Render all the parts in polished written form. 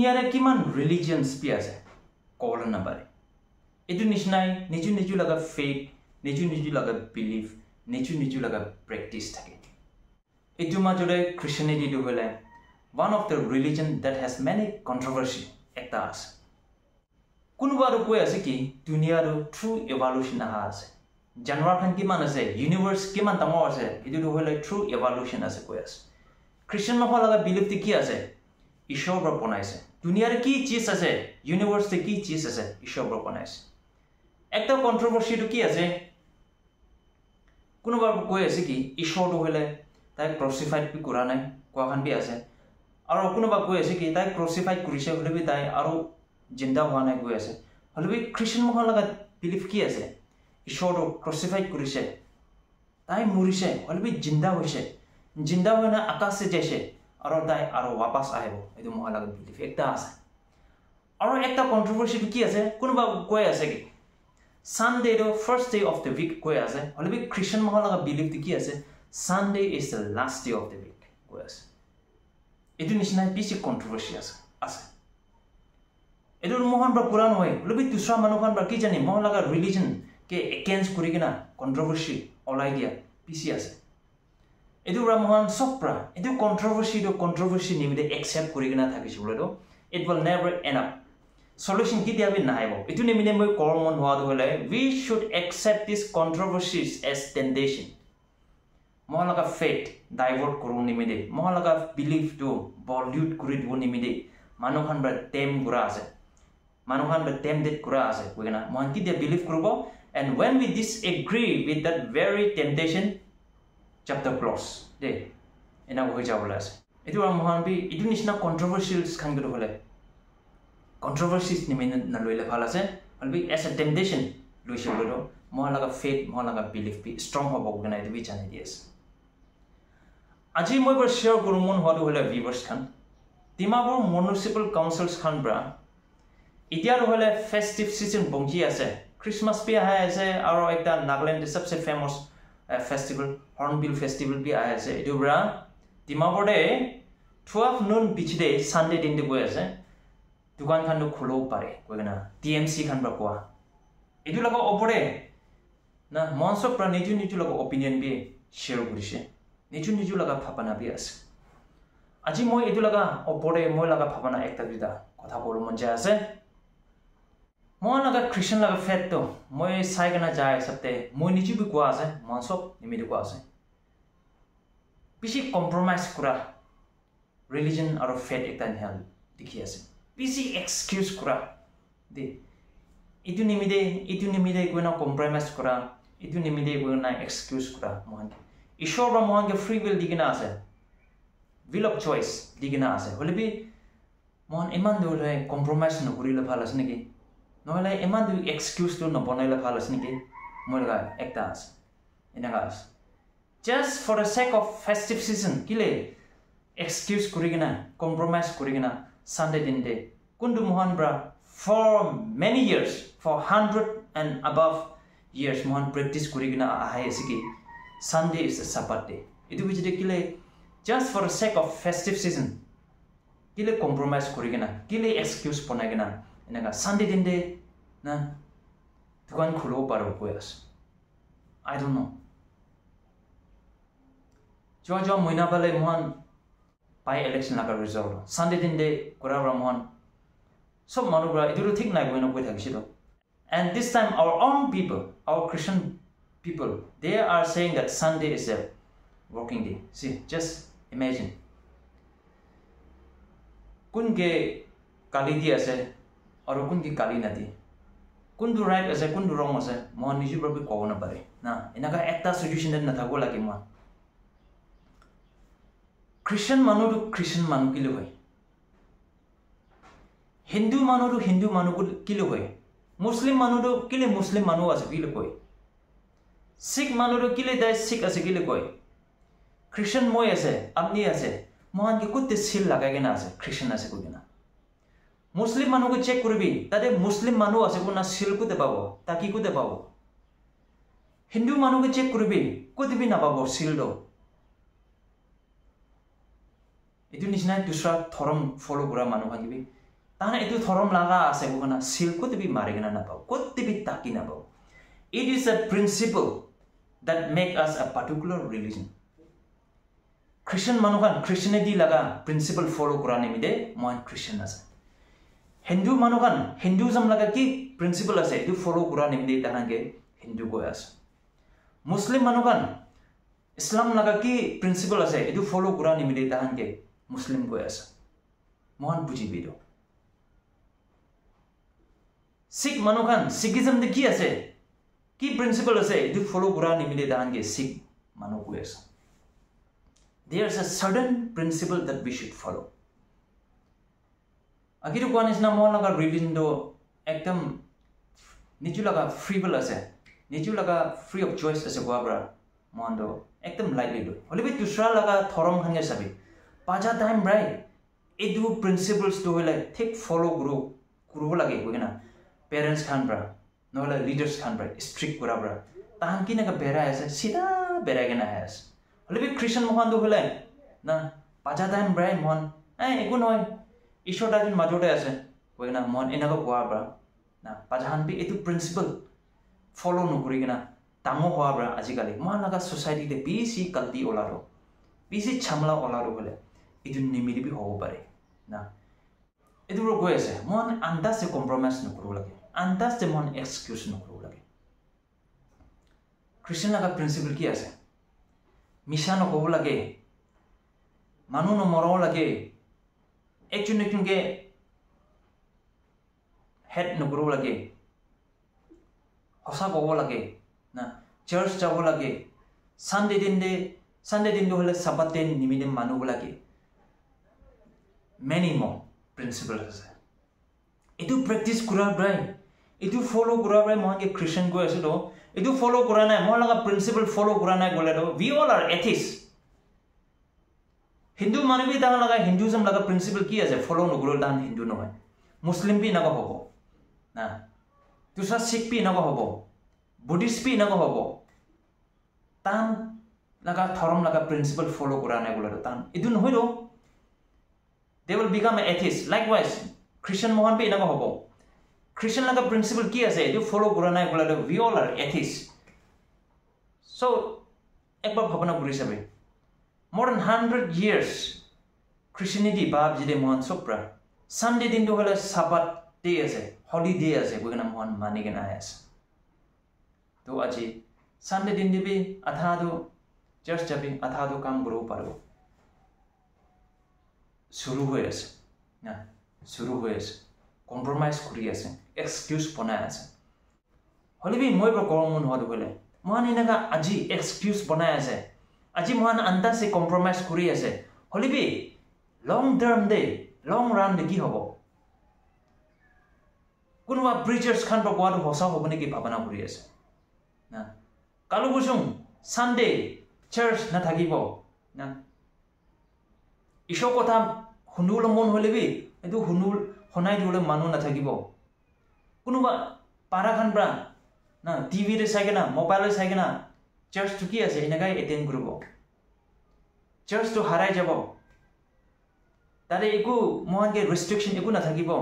দুনিয়াৰে কিমান ৰিলিজিয়নছ পি আছে ক'বলৈ নাপাৰে এইটো নিচিনাই নিজ লগা ফেথ নিজ লগা বিলিফ নিজ লগা প্ৰেক্টিছ থাকে এইটো মাজতে খ্ৰীষ্টিয়ানিটিটো হ'লে one of the religion that has many controversy একটা আছে কোনোবা আৰু কৈ আছে কি দুনিয়াৰ থ্ৰু ইভলিউচন আহা আছে জানুৱাৰখন কিমান আছে ইউনিভাৰ্স কিমান ডাঙৰ আছে এইটো হ'লে থ্ৰু ইভলিউচন আছে কৈ আছে খ্ৰীষ্টিয়ান মানুহৰ লগা বিলিফটো কি আছে ঈশ্বৰ বনাইছে দুনিয়াৰ কি চিজ আছে ইউনিভাৰ্সতে কি চিজ আছে ঈশ্বৰ বনাইছে একটা কন্ট্ৰোভাৰ্সিটো কি আছে কোনোবা কৈ আছে কি ঈশ্বৰটো হ'লে তাই ক্ৰুচিফাইড কৰা নাই কোৱাখান বি আছে আৰু কোনোবা কৈ আছে কি তাই ক্ৰুচিফাইড কৰিছে হ'লে বি তাই আৰু জিন্দা হোৱা নাই কৈ আছে হ'লে বি খ্ৰীষ্টিয়ান মানুহৰ লগা বিলিফ কি আছে ঈশ্বৰটো ক্ৰুচিফাইড কৰিছে তাই মৰিছে হ'লে বি জিন্দা হৈছে জিন্দা হৈ না আকাশে যাইছে আৰু তাই আৰু वापस আহিব এইটো মোৰ লগা বিলিফ একটা আছে আৰু একটা কন্ট্ৰোভাৰ্সিটো কি আছে কোনোবা কৈ আছে কি Sunday the first day of the week কৈ আছে হ'লে বি খ্ৰীষ্টিয়ান মানুহৰ লগা বিলিফটো কি আছে Sunday is the last day of the week কৈ আছে এইটো নিচিনা বেছি কন্ট্ৰোভাৰ্সি আছে এইটো মহান বা পুৰাণ হয় লবি দুসৰা মানুহখন বা কি জানি মহান লগা ৰিলিজন কে এগেইনষ্ট কৰি কিনা কন্ট্ৰোভাৰ্সি ওলাই দিয়া বেছি আছে এইটো মহান সপ্ৰা এইটো কন্ট্ৰোভাৰ্সি নিমিতে একসেপ্ট কৰি কিনা থাকিছিলটো it will never end up solution কি দিয়াবি নাহিব এইটো নিমিতে মই কৰ্মন হোৱাটো হ'লে we should accept these controversies as temptation মহালগা ফেথ ডাইভাৰ্ট কৰো নিমিতে মহালগা বিলিফ টু বলিউড কৰি দিব নিমিতে মানুহখন বা টেম কৰা আছে মানুহখন বা টেম্পটেড কৰা আছে কইনা মহান কি দিয়া বিলিফ কৰিব and when we disagree with that very temptation chapter close দে এনা হৈ যাবলৈ আছে এটো মহান বি ইটো নিচিনা কন্ট্ৰোভাৰ্সিয়েলছ খান গটো হ'লে কন্ট্ৰোভাৰ্সিজ নিমিতে না লইলে ভাল আছে আৰু বি as a temptation লৈছে বলো মহালগা ফেথ মহালগা বিলিফ বি ষ্ট্ৰং হ'ব কইনা এটো বি জানি দিছ আজি মই বৰ শেয়াৰ কৰোঁ মন হোৱাটো হ'লে ভিউৱাৰ্ছ খান ডিমাপুৰ মিউনিচিপাল কাউন্সিলছ খান ব্ৰা এতিয়া হ'লে ফেষ্টিভ সিজন বংকি আছে ক্ৰিসমাস পি আহে আছে আৰু একটা নাগালেণ্ড সবচে famous festival hornbill festival P আহে আছে এটো ব্ৰা ডিমাপুৰতে 12 noon পিছতে সানডে দিনতে গৈ আছে দোকান খান খোলো পাৰে কইনা টিএমসি খান ব্ৰা কোৱা এটো লগা ওপৰে না মনস প্ৰা নিজু লগা অপিনিয়ন বি শেয়াৰ কৰিছে নিজু লগা ভাবনা বি আছে আজি মই এটো লগা ওপৰে মই লগা ভাবনা একটা দুটা কথা কৰো মন যায় আছে মই লগা খ্ৰীষ্টিয়ান লগা ফেথটো মই চাই কেনা যায় সপ্তে মই নিজু বি কোৱা আছে মন সব নিমিতে কোৱা আছে বেছি কম্প্ৰমাইজ কৰা ৰিলিজন আৰু ফেথ একটা নিহাল দেখি আছে বেছি এক্সকিউজ কৰা দে ইটো নিমিতে কোনা কম্প্ৰমাইজ কৰা ইটো নিমিতে কোনা এক্সকিউজ কৰা মহান ঈশ্বৰ বা মহানকে ফ্ৰী উইল দিগিনা আছে will of choice দিগিনা আছে হলে বি মহান ইমান দৌলে কম্প্ৰমাইজ নকৰিলে ভাল আছে নেকি নহলে ইমান দু এক্সকিউজ তো নবনাইলে ভাল আছে নেকি মই লগা একটা আছে এনেকা আছে just for the sake of festive season কিলে এক্সকিউজ কৰিগিনা কম্প্ৰমাইজ কৰিগিনা সানডে দিনতে কোনটো মহান bra for many years for 100 and above years মহান প্ৰেক্টিছ কৰিগিনা আহাই আছে কি Sunday is a Sabbath day. Itu bijde kile just for the sake of festive season. Kile compromise korigena, kile excuse ponagena. Enaga Sunday dinde na dukan khulo paro koyas. I don't know. Jo moina bale mohan by election laga result. Sunday dinde korabra mohan. Sob manubra itu thik nai goina koi thakisilo. And this time our own people, our Christian people, they are saying that Sunday is a working day. See, just imagine. Kunge kali di ase, or kunge kali nadi. Kundu right ase, kundu wrong ase. Mohan niju berbi kau na pare. Na, inaga ekta solution dan nathago lagi mohan. Christian manu tu Christian manu kilo hoy. Hindu manu kilo hoy. Muslim manu tu kile Muslim manu ase kilo hoy. Sikh মানুষ কিলে দাই শিখ আছে কিলে কয় খ্রিস্টান মই আছে আপনি আছে মহান কি কুতে সিল লাগাই কেনা আছে খ্রিস্টান আছে কই কেনা মুসলিম মানুষ চেক করবি তাতে মুসলিম মানুষ আছে কোনা সিল কুতে পাবো তা কি কুতে পাবো হিন্দু মানুষ চেক করবি কুতে না পাবো সিল দো এটু নিচিনা দুসরা ধর্ম ফলো করা মানুষ আনিবি তাহলে এইটো ধৰম লাগা আছে কোনা সিল কত বি মারে গনা না পাও কত বি তাকি না পাও it is a principle that make us a particular religion Christian manukan Christianity laga principle follow kurane mide mon Christian ase Hindu manukan Hinduism laga ki principle ase itu follow kurane mide tahange Hindu ko ase Muslim manukan Islam laga ki principle ase itu follow kurane mide tahange Muslim ko ase mon buji bido Sikh manukan Sikhism de ki ase ki principle ase itu follow kurane mide tahange Sikh manu ko ase There's a certain principle that we should follow. Agiru kwan isna mo laga religion do ekdam nichu laga free will ase nichu laga free of choice ase gwabra mondo ekdam lightly do holibi dusra laga thorom khange sabi paja time right edu principles to like take follow guru lage kogena parents khan bra no la leaders khan bra strict gura bra tahan ki naga bera ase sida bera gena ase Holibi Christian mohan do hole na paja time brai mon eku noy ishor dajin majote ase koina mon enago kwa bra na pajahan bi etu principle follow no kuri gina tamo hwa bra ajikali mon laga society de bisi kalti olaro bisi chamla olaro hole etu nimiri bi hobo pare na etu ro goy ase mon andas se compromise no kuru lage andas se mon excuse no kuru lage Christian laga principle ki ase Misha no kobo lage manu no moro lage ekjun ke head no guru lage hosa kobo lage na church jabo lage Sunday din do hole sabat din nimide manu lage many more principles ase etu practice kura brai etu follow kura brai mohan ke Christian ko ase do Itu follow kurana hai, mohon laga principle follow kurana hai gole do. We all are atheists. Hindu mane bhi tahan laga Hinduism laga principle ki ase follow no gurol dan Hindu no hai. Muslim bhi naga hobo. Na. Dusra Sikh bhi naga hobo. Buddhist bhi naga hobo. Tan laga thorom laga principle follow kurana hai gole do. Tan idu no hoi do. They will become an atheist. Likewise, Christian mohan bhi naga hobo. Christian laga principle ki ase edu follow kurana hai gole we all are atheists so ekbar bhabana kuri sabe more than 100 years Christianity bab jide mon sopra Sunday din do hole sabat day ase holiday ase bogena mon mani gena ase to aji Sunday din dibi atha do church jabi atha do kam guru parbo shuru hoye ase na shuru hoye ase compromise kuri ase excuse bonai ase holibi moi bro komun hodu hole mohan inaga aji excuse bonai ase aji mohan anta se compromise kuri ase holibi long term de long run de ki hobo kunwa preachers khan pro kwadu hosa hobone ki bhabana kuri ase na kalu busung Sunday church na thakibo na isho kotha hunul mon holibi edu hunul honai dole manu na thakibo kunuba para khan bra na TV re saigena mobile re saigena church to ki ase enagai attend gurubo church to harai jabo tare eku mohan ke restriction eku na thakibo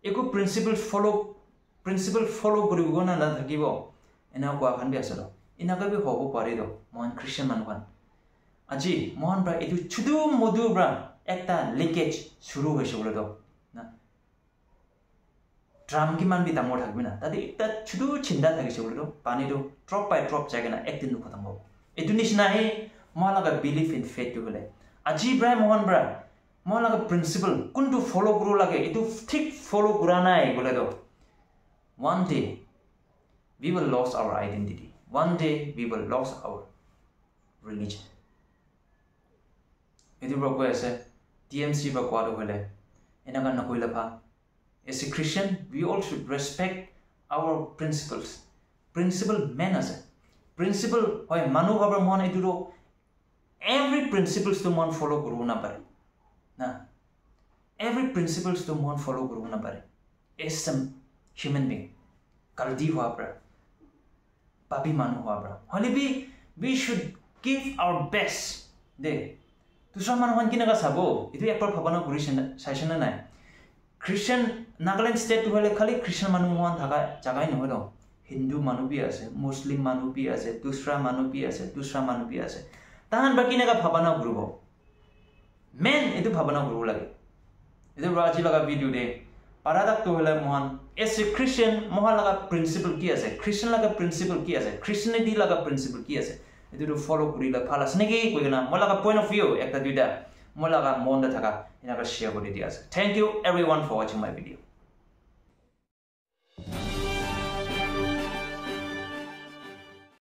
eku principle follow guribo na thakibo ena ko khan bi asalo enagai bi hobo pare do mohan Christian manu khan aji mohan bra etu chudu modu bra ekta leakage shuru hoise bole do drum ki man bi tamor thakbe na tadi ekta chudu chinda thakise bole do pani do drop by drop jage na ekdin nu khatam hob etu nishna he mohalaga belief in faith to bole aji bra mohan bra mohalaga principle kuntu follow guru lage etu thik follow kurana hai bole do one day we will lose our identity one day we will lose our religion etu bro ko ase TMC ba kwa do bole enaga na koila pha As a Christian, we all should respect our principles. Principle manners. Principle, hoy manu habar mon eduro. Every principles to mon follow guru na pare. Na. Every principles to mon follow guru na pare. As some human being, kaldi hua pra, papi manu hua pra. Holibi, we should give our best. De. Tusra manu han kinaga sabo. Itu ekpar bhabana guru saishana nai. খ্ৰীষ্টান নাগালেণ্ড ষ্টেটটো হ'লে খালি খ্ৰীষ্টান মানুহমান থকা জাগাই নহয় ন হিন্দু মানুহ B আছে মুছলিম মানুহ বি আছে দুসৰা মানুহ বি আছে দুসৰা মানুহ বি আছে তাহান বাকি নাগা ভাবনা গ্ৰুপ মেন এইটো ভাবনা গ্ৰুপ লাগে এইটো ৰাজি লগা ভিডিঅ' দে পাৰাদাকটো হ'লে মহান এজ এ খ্ৰীষ্টান মহা লগা প্ৰিন্সিপল কি আছে খ্ৰীষ্টান লগা প্ৰিন্সিপল কি আছে খ্ৰীষ্টানিটি লগা প্ৰিন্সিপল কি আছে এইটো ফলো কৰিলে ভাল আছে নেকি কৈ না মই লগা পইণ্ট অফ ভিউ একটা দুইটা মই লগা মনতে থাকা এনেকৈ শ্বেয়াৰ কৰি দিয়া আছে থেংক ইউ এভৰিৱান ফৰ ৱাচিং মাই ভিডিঅ'